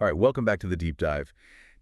All right, welcome back to the deep dive.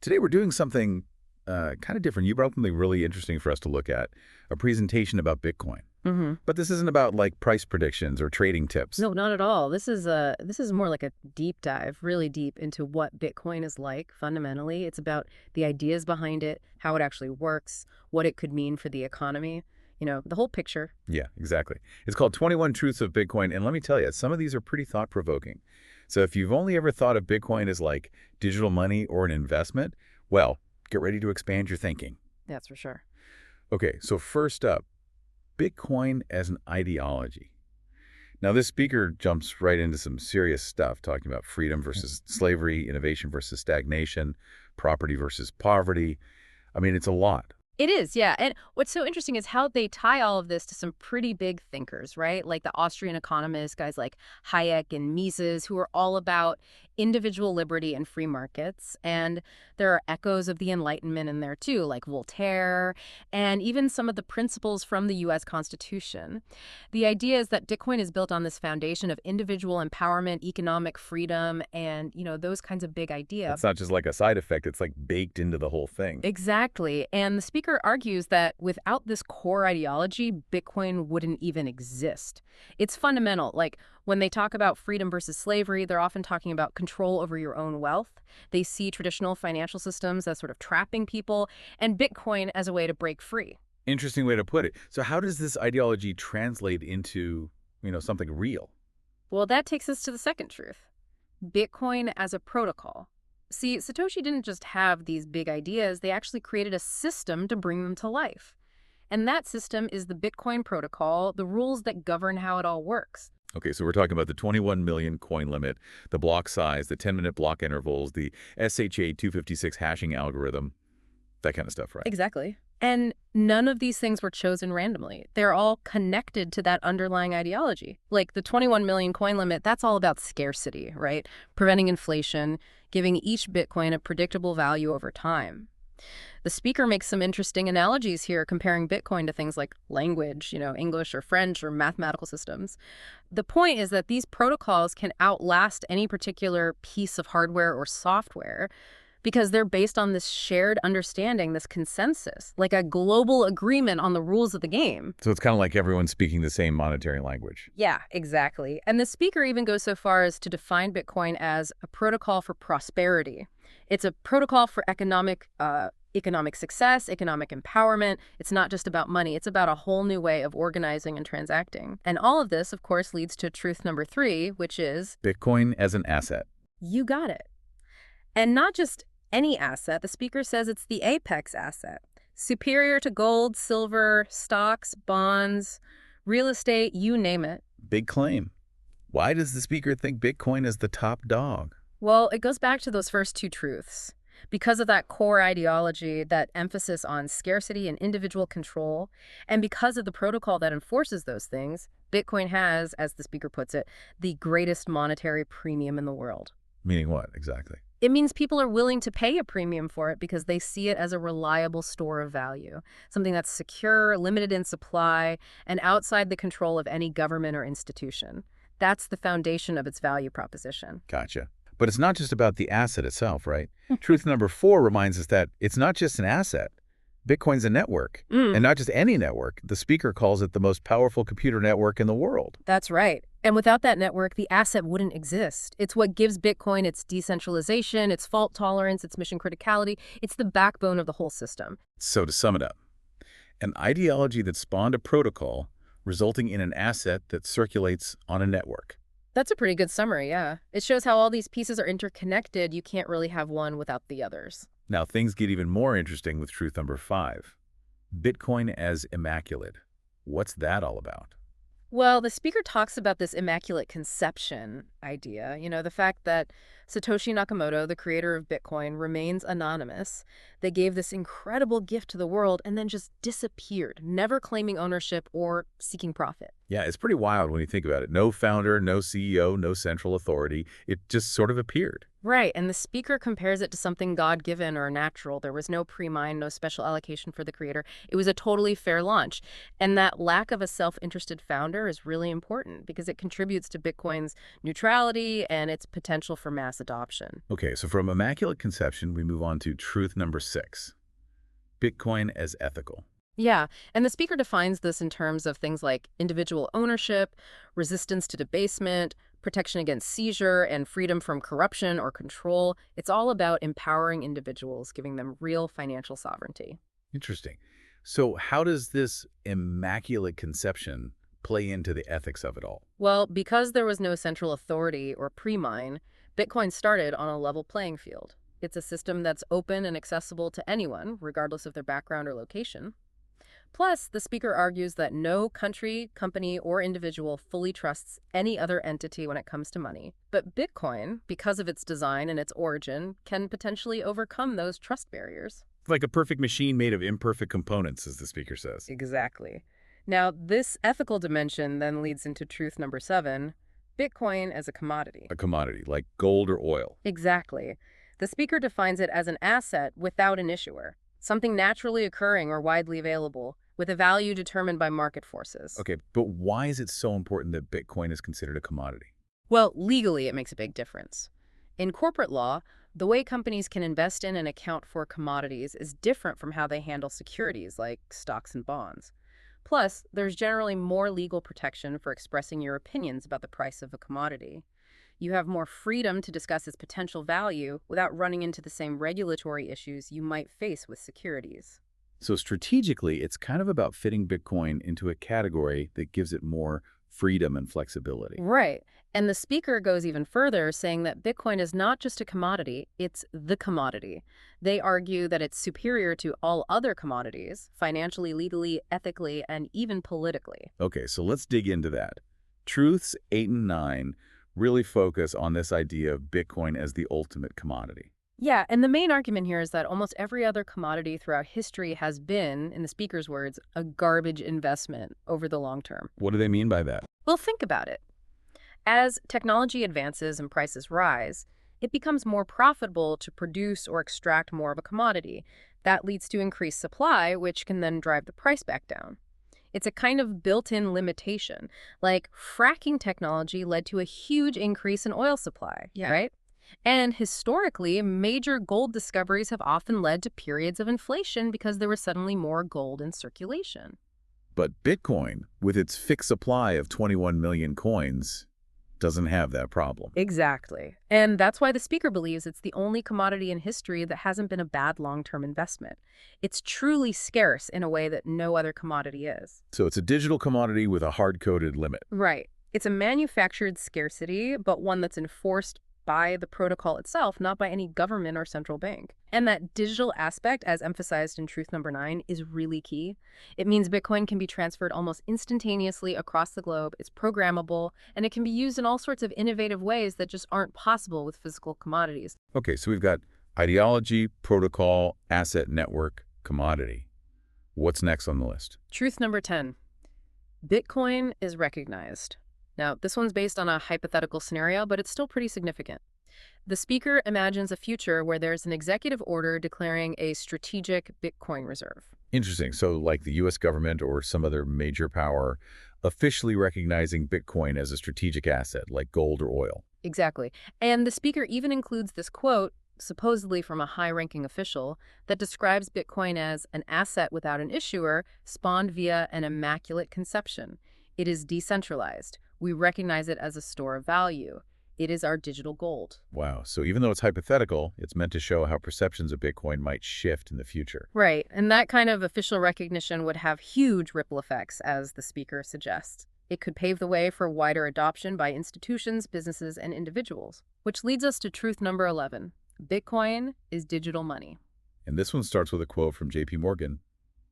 Today we're doing something kind of different. You brought something really interesting for us to look at, a presentation about Bitcoin. hmm But this isn't about like price predictions or trading tips. No, not at all. This is more like a deep dive, really deep into what Bitcoin is like fundamentally. It's about the ideas behind it, how it actually works, what it could mean for the economy, the whole picture. Yeah, exactly. It's called 21 Truths of Bitcoin, and let me tell you, some of these are pretty thought-provoking. So if you've only ever thought of Bitcoin as like digital money or an investment, well, get ready to expand your thinking. That's for sure. Okay, so first up, Bitcoin as an ideology. Now, this speaker jumps right into some serious stuff, talking about freedom versus slavery, innovation versus stagnation, property versus poverty. I mean, it's a lot. It is, yeah. And what's so interesting is how they tie all of this to some pretty big thinkers, right? Like the Austrian economists, guys like Hayek and Mises, who are all about individual liberty and free markets. And there are echoes of the Enlightenment in there too, like Voltaire, and even some of the principles from the U.S. Constitution. The idea is that Bitcoin is built on this foundation of individual empowerment, economic freedom, and, those kinds of big ideas. It's not just like a side effect, it's like baked into the whole thing. Exactly. And the speaker argues that without this core ideology, Bitcoin wouldn't even exist. It's fundamental. Like when they talk about freedom versus slavery, they're often talking about control over your own wealth. They see traditional financial systems as sort of trapping people and Bitcoin as a way to break free. Interesting way to put it. So how does this ideology translate into, something real? Well, that takes us to the second truth. Bitcoin as a protocol. See, Satoshi didn't just have these big ideas, they actually created a system to bring them to life. And that system is the Bitcoin protocol, the rules that govern how it all works. Okay, so we're talking about the 21 million coin limit, the block size, the 10-minute block intervals, the SHA-256 hashing algorithm, that kind of stuff, right? Exactly. And none of these things were chosen randomly. They're all connected to that underlying ideology. Like the 21 million coin limit, that's all about scarcity, right? Preventing inflation, giving each Bitcoin a predictable value over time. The speaker makes some interesting analogies here, comparing Bitcoin to things like language, English or French or mathematical systems. The point is that these protocols can outlast any particular piece of hardware or software because they're based on this shared understanding, this consensus, like a global agreement on the rules of the game. So it's kind of like everyone speaking the same monetary language. Yeah, exactly. And the speaker even goes so far as to define Bitcoin as a protocol for prosperity. It's a protocol for economic success, economic empowerment. It's not just about money. It's about a whole new way of organizing and transacting. And all of this, of course, leads to truth number 3, which is Bitcoin as an asset. you got it. And not just any asset. The speaker says it's the apex asset, superior to gold, silver, stocks, bonds, real estate, you name it. Big claim. Why does the speaker think Bitcoin is the top dog? Well, it goes back to those first two truths. Because of that core ideology, that emphasis on scarcity and individual control, and because of the protocol that enforces those things, Bitcoin has, as the speaker puts it, the greatest monetary premium in the world. Meaning what, exactly? It means people are willing to pay a premium for it because they see it as a reliable store of value, something that's secure, limited in supply, and outside the control of any government or institution. That's the foundation of its value proposition. Gotcha. But it's not just about the asset itself, right? Truth number 4 reminds us that it's not just an asset. Bitcoin's a network, and not just any network. The speaker calls it the most powerful computer network in the world. That's right. And without that network, the asset wouldn't exist. It's what gives Bitcoin its decentralization, its fault tolerance, its mission criticality. It's the backbone of the whole system. So to sum it up, an ideology that spawned a protocol resulting in an asset that circulates on a network. That's a pretty good summary, yeah. It shows how all these pieces are interconnected. You can't really have one without the others. Now, things get even more interesting with truth number 5. Bitcoin as immaculate. What's that all about? Well, the speaker talks about this immaculate conception idea, the fact that Satoshi Nakamoto, the creator of Bitcoin, remains anonymous. They gave this incredible gift to the world and then just disappeared, never claiming ownership or seeking profit. Yeah, it's pretty wild when you think about it. No founder, no CEO, no central authority. It just sort of appeared. Right, and the speaker compares it to something God-given or natural. There was no pre-mine, no special allocation for the creator. It was a totally fair launch. And that lack of a self-interested founder is really important because it contributes to Bitcoin's neutrality and its potential for mass mass adoption. Okay, so from immaculate conception, we move on to truth number 6, Bitcoin as ethical. Yeah, and the speaker defines this in terms of things like individual ownership, resistance to debasement, protection against seizure, and freedom from corruption or control. It's all about empowering individuals, giving them real financial sovereignty. Interesting. So how does this immaculate conception play into the ethics of it all? Well, because there was no central authority or pre-mine, Bitcoin started on a level playing field. It's a system that's open and accessible to anyone, regardless of their background or location. Plus, the speaker argues that no country, company, or individual fully trusts any other entity when it comes to money. But Bitcoin, because of its design and its origin, can potentially overcome those trust barriers. Like a perfect machine made of imperfect components, as the speaker says. Exactly. Now, this ethical dimension then leads into truth number 7, Bitcoin as a commodity. A commodity, like gold or oil. Exactly. The speaker defines it as an asset without an issuer, something naturally occurring or widely available, with a value determined by market forces. Okay, but why is it so important that Bitcoin is considered a commodity? Well, legally, it makes a big difference. In corporate law, the way companies can invest in and account for commodities is different from how they handle securities like stocks and bonds. Plus, there's generally more legal protection for expressing your opinions about the price of a commodity. You have more freedom to discuss its potential value without running into the same regulatory issues you might face with securities. So strategically, it's kind of about fitting Bitcoin into a category that gives it more freedom and flexibility. Right. And the speaker goes even further, saying that Bitcoin is not just a commodity, it's the commodity. They argue that it's superior to all other commodities, financially, legally, ethically, and even politically. Okay, so let's dig into that. Truths 8 and 9 really focus on this idea of Bitcoin as the ultimate commodity. Yeah, and the main argument here is that almost every other commodity throughout history has been, in the speaker's words, a garbage investment over the long term. What do they mean by that? Well, think about it. As technology advances and prices rise, it becomes more profitable to produce or extract more of a commodity. That leads to increased supply, which can then drive the price back down. It's a kind of built-in limitation. Like fracking technology led to a huge increase in oil supply, right? And historically, major gold discoveries have often led to periods of inflation because there was suddenly more gold in circulation. But Bitcoin, with its fixed supply of 21 million coins, doesn't have that problem. Exactly. And that's why the speaker believes it's the only commodity in history that hasn't been a bad long-term investment. It's truly scarce in a way that no other commodity is. So it's a digital commodity with a hard-coded limit. Right. It's a manufactured scarcity, but one that's enforced by the protocol itself, not by any government or central bank. And that digital aspect, as emphasized in truth number 9, is really key. It means Bitcoin can be transferred almost instantaneously across the globe, it's programmable, and it can be used in all sorts of innovative ways that just aren't possible with physical commodities. Okay, so we've got ideology, protocol, asset, network, commodity. What's next on the list? Truth number 10. Bitcoin is recognized. Now, this one's based on a hypothetical scenario, but it's still pretty significant. The speaker imagines a future where there's an executive order declaring a strategic Bitcoin reserve. Interesting. So like the U.S. government or some other major power officially recognizing Bitcoin as a strategic asset like gold or oil. Exactly. And the speaker even includes this quote, supposedly from a high-ranking official, that describes Bitcoin as an asset without an issuer, spawned via an immaculate conception. It is decentralized. We recognize it as a store of value. It is our digital gold. Wow. So even though it's hypothetical, it's meant to show how perceptions of Bitcoin might shift in the future. Right. And that kind of official recognition would have huge ripple effects, as the speaker suggests. It could pave the way for wider adoption by institutions, businesses, and individuals. Which leads us to truth number 11. Bitcoin is digital money. And this one starts with a quote from J.P. Morgan.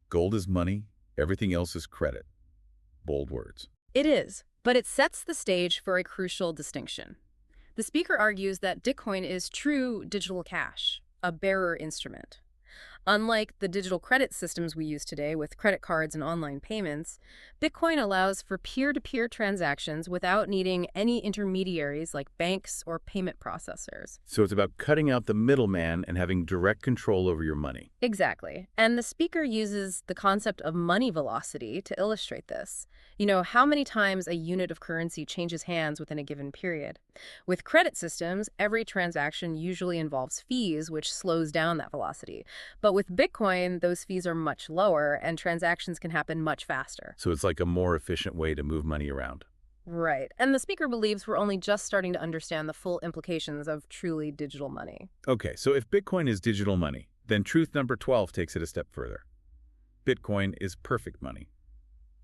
Gold is money, everything else is credit. Bold words. It is, but it sets the stage for a crucial distinction. The speaker argues that Bitcoin is true digital cash, a bearer instrument. Unlike the digital credit systems we use today with credit cards and online payments, Bitcoin allows for peer-to-peer transactions without needing any intermediaries like banks or payment processors. So it's about cutting out the middleman and having direct control over your money. Exactly. And the speaker uses the concept of money velocity to illustrate this. You know, how many times a unit of currency changes hands within a given period. With credit systems, every transaction usually involves fees, which slows down that velocity. But with Bitcoin, those fees are much lower and transactions can happen much faster. So it's like a more efficient way to move money around. Right. And the speaker believes we're only just starting to understand the full implications of truly digital money. Okay, so if Bitcoin is digital money, then truth number 12 takes it a step further. Bitcoin is perfect money.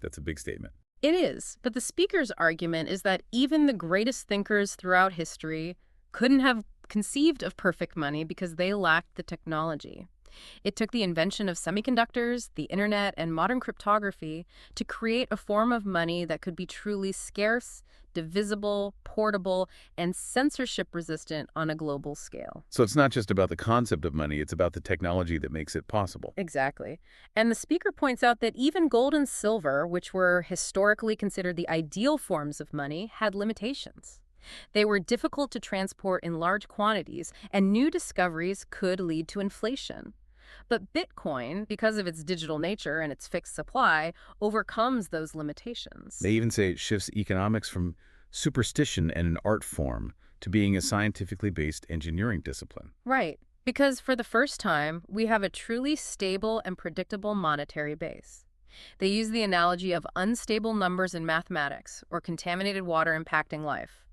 That's a big statement. It is, but the speaker's argument is that even the greatest thinkers throughout history couldn't have conceived of perfect money because they lacked the technology. It took the invention of semiconductors, the internet, and modern cryptography to create a form of money that could be truly scarce, divisible, portable, and censorship-resistant on a global scale. So it's not just about the concept of money, it's about the technology that makes it possible. Exactly. And the speaker points out that even gold and silver, which were historically considered the ideal forms of money, had limitations. They were difficult to transport in large quantities, and new discoveries could lead to inflation. But Bitcoin, because of its digital nature and its fixed supply, overcomes those limitations. They even say it shifts economics from superstition and an art form to being a scientifically based engineering discipline. Right. Because for the first time, we have a truly stable and predictable monetary base. They use the analogy of unstable numbers in mathematics or contaminated water impacting life.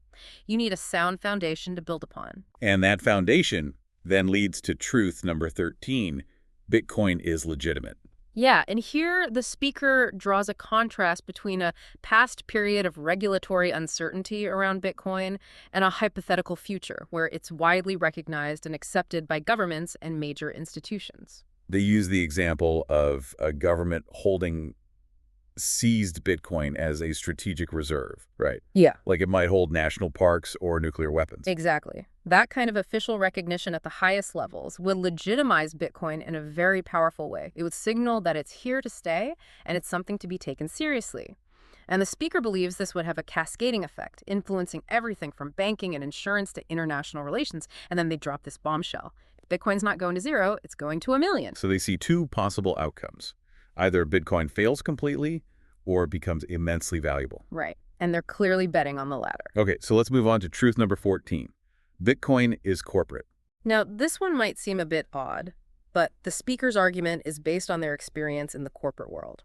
You need a sound foundation to build upon. And that foundation then leads to truth number 13. Bitcoin is legitimate. Yeah, and here the speaker draws a contrast between a past period of regulatory uncertainty around Bitcoin and a hypothetical future where it's widely recognized and accepted by governments and major institutions. They use the example of a government holding seized Bitcoin as a strategic reserve, right? Yeah. Like it might hold national parks or nuclear weapons. Exactly. That kind of official recognition at the highest levels would legitimize Bitcoin in a very powerful way. It would signal that it's here to stay and it's something to be taken seriously. And the speaker believes this would have a cascading effect, influencing everything from banking and insurance to international relations. And then they drop this bombshell. If Bitcoin's not going to zero, it's going to 1,000,000. So they see two possible outcomes. Either Bitcoin fails completely or it becomes immensely valuable. Right. And they're clearly betting on the latter. Okay, so let's move on to truth number 14. Bitcoin is corporate. Now, this one might seem a bit odd, but the speaker's argument is based on their experience in the corporate world.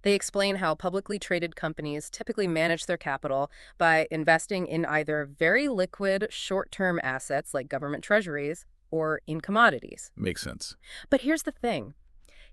They explain how publicly traded companies typically manage their capital by investing in either very liquid, short-term assets like government treasuries or in commodities. Makes sense. But here's the thing.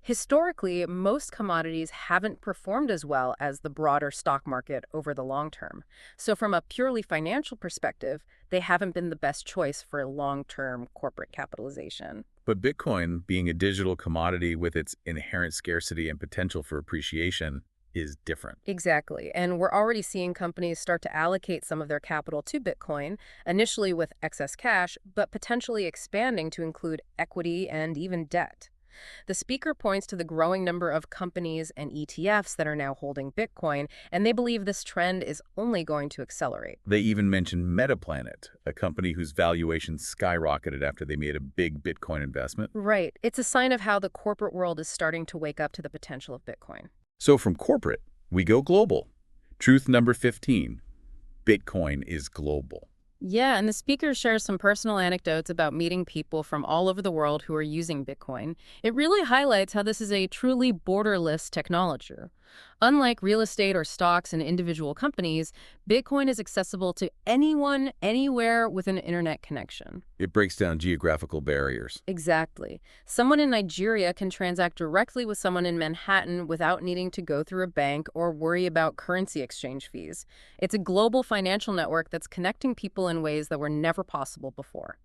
Historically, most commodities haven't performed as well as the broader stock market over the long term. So from a purely financial perspective, they haven't been the best choice for long-term corporate capitalization. But Bitcoin, being a digital commodity with its inherent scarcity and potential for appreciation, is different. Exactly. And we're already seeing companies start to allocate some of their capital to Bitcoin, initially with excess cash, but potentially expanding to include equity and even debt. The speaker points to the growing number of companies and ETFs that are now holding Bitcoin, and they believe this trend is only going to accelerate. They even mentioned Metaplanet, a company whose valuation skyrocketed after they made a big Bitcoin investment. Right. It's a sign of how the corporate world is starting to wake up to the potential of Bitcoin. So from corporate, we go global. Truth number 15. Bitcoin is global. Yeah, and the speaker shares some personal anecdotes about meeting people from all over the world who are using Bitcoin. It really highlights how this is a truly borderless technology. Unlike real estate or stocks in individual companies, Bitcoin is accessible to anyone, anywhere with an internet connection. It breaks down geographical barriers. Exactly. Someone in Nigeria can transact directly with someone in Manhattan without needing to go through a bank or worry about currency exchange fees. It's a global financial network that's connecting people in ways that were never possible before.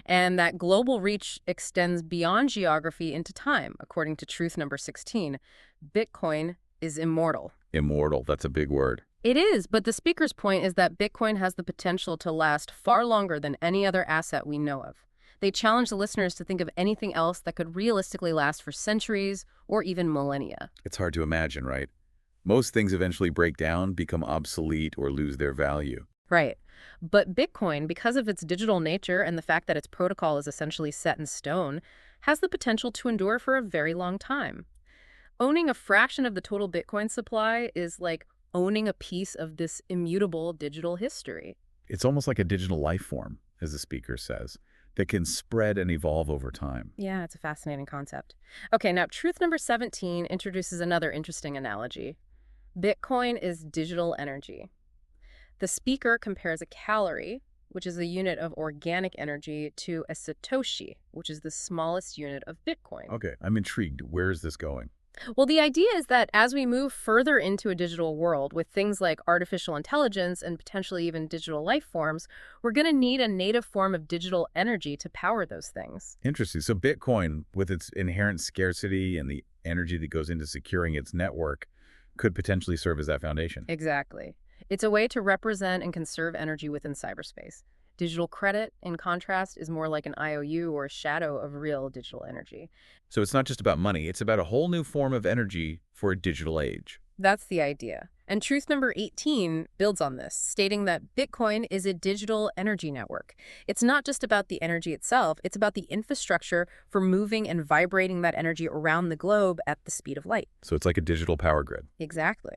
And that global reach extends beyond geography into time, according to truth number 16. Bitcoin is immortal. Immortal, that's a big word. It is, but the speaker's point is that Bitcoin has the potential to last far longer than any other asset we know of. They challenge the listeners to think of anything else that could realistically last for centuries or even millennia. It's hard to imagine, right? Most things eventually break down, become obsolete, or lose their value. Right. But Bitcoin, because of its digital nature and the fact that its protocol is essentially set in stone, has the potential to endure for a very long time. Owning a fraction of the total Bitcoin supply is like owning a piece of this immutable digital history. It's almost like a digital life form, as the speaker says, that can spread and evolve over time. Yeah, it's a fascinating concept. Okay, now truth number 17 introduces another interesting analogy. Bitcoin is digital energy. The speaker compares a calorie, which is a unit of organic energy, to a satoshi, which is the smallest unit of Bitcoin. Okay, I'm intrigued. Where is this going? Well, the idea is that as we move further into a digital world with things like artificial intelligence and potentially even digital life forms, we're going to need a native form of digital energy to power those things. Interesting. So Bitcoin, with its inherent scarcity and the energy that goes into securing its network, could potentially serve as that foundation. Exactly. It's a way to represent and conserve energy within cyberspace. Digital credit, in contrast, is more like an IOU or a shadow of real digital energy. So it's not just about money, it's about a whole new form of energy for a digital age. That's the idea. And truth number 18 builds on this, stating that Bitcoin is a digital energy network. It's not just about the energy itself, it's about the infrastructure for moving and vibrating that energy around the globe at the speed of light. So it's like a digital power grid. Exactly.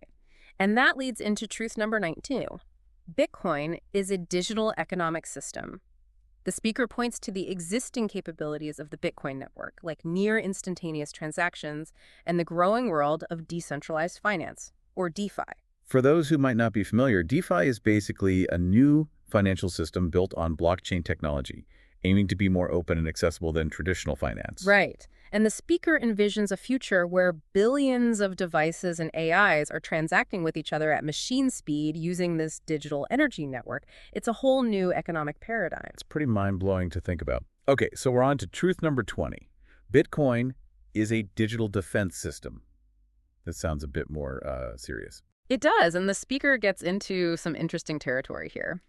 And that leads into truth number 19. Bitcoin is a digital economic system. The speaker points to the existing capabilities of the Bitcoin network, like near instantaneous transactions and the growing world of decentralized finance, or DeFi. For those who might not be familiar, DeFi is basically a new financial system built on blockchain technology, aiming to be more open and accessible than traditional finance. Right. And the speaker envisions a future where billions of devices and AIs are transacting with each other at machine speed using this digital energy network. It's a whole new economic paradigm. It's pretty mind-blowing to think about. Okay, so we're on to truth number 20. Bitcoin is a digital defense system. This sounds a bit more serious. It does, and the speaker gets into some interesting territory here.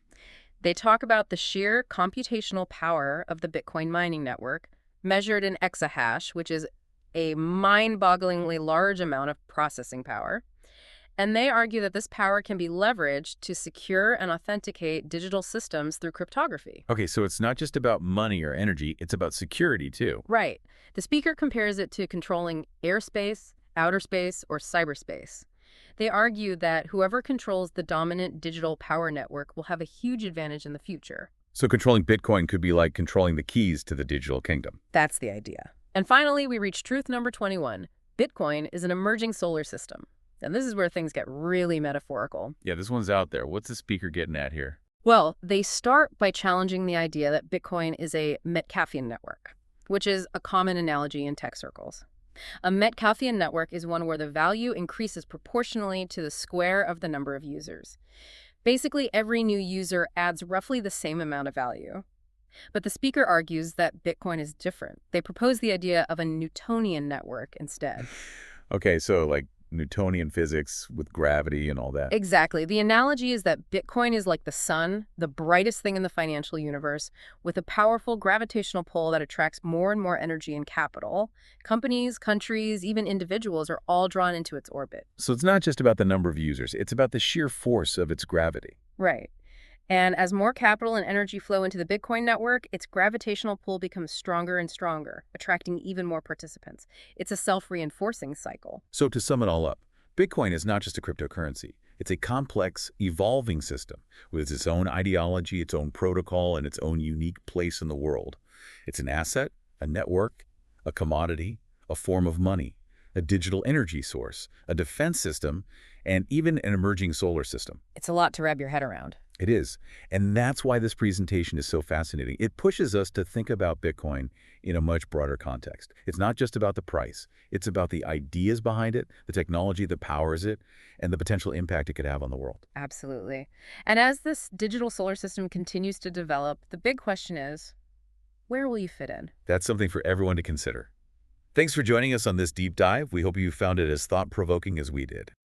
They talk about the sheer computational power of the Bitcoin mining network, measured in exahash, which is a mind-bogglingly large amount of processing power. And they argue that this power can be leveraged to secure and authenticate digital systems through cryptography. Okay, so it's not just about money or energy, it's about security too. Right. The speaker compares it to controlling airspace, outer space, or cyberspace. They argue that whoever controls the dominant digital power network will have a huge advantage in the future. So controlling Bitcoin could be like controlling the keys to the digital kingdom. That's the idea. And finally, we reach truth number 21. Bitcoin is an emerging solar system. And this is where things get really metaphorical. Yeah, this one's out there. What's the speaker getting at here? Well, they start by challenging the idea that Bitcoin is a Metcalfean network, which is a common analogy in tech circles. A Metcalfean network is one where the value increases proportionally to the square of the number of users. Basically, every new user adds roughly the same amount of value. But the speaker argues that Bitcoin is different. They propose the idea of a Newtonian network instead. Okay, so like Newtonian physics with gravity and all that. Exactly. The analogy is that Bitcoin is like the sun, the brightest thing in the financial universe, with a powerful gravitational pull that attracts more and more energy and capital. Companies, countries, even individuals are all drawn into its orbit. So it's not just about the number of users, it's about the sheer force of its gravity. Right. And as more capital and energy flow into the Bitcoin network, its gravitational pull becomes stronger and stronger, attracting even more participants. It's a self-reinforcing cycle. So to sum it all up, Bitcoin is not just a cryptocurrency. It's a complex, evolving system with its own ideology, its own protocol, and its own unique place in the world. It's an asset, a network, a commodity, a form of money, a digital energy source, a defense system, and even an emerging solar system. It's a lot to wrap your head around. It is. And that's why this presentation is so fascinating. It pushes us to think about Bitcoin in a much broader context. It's not just about the price. It's about the ideas behind it, the technology that powers it, and the potential impact it could have on the world. Absolutely. And as this digital solar system continues to develop, the big question is, where will you fit in? That's something for everyone to consider. Thanks for joining us on this deep dive. We hope you found it as thought-provoking as we did.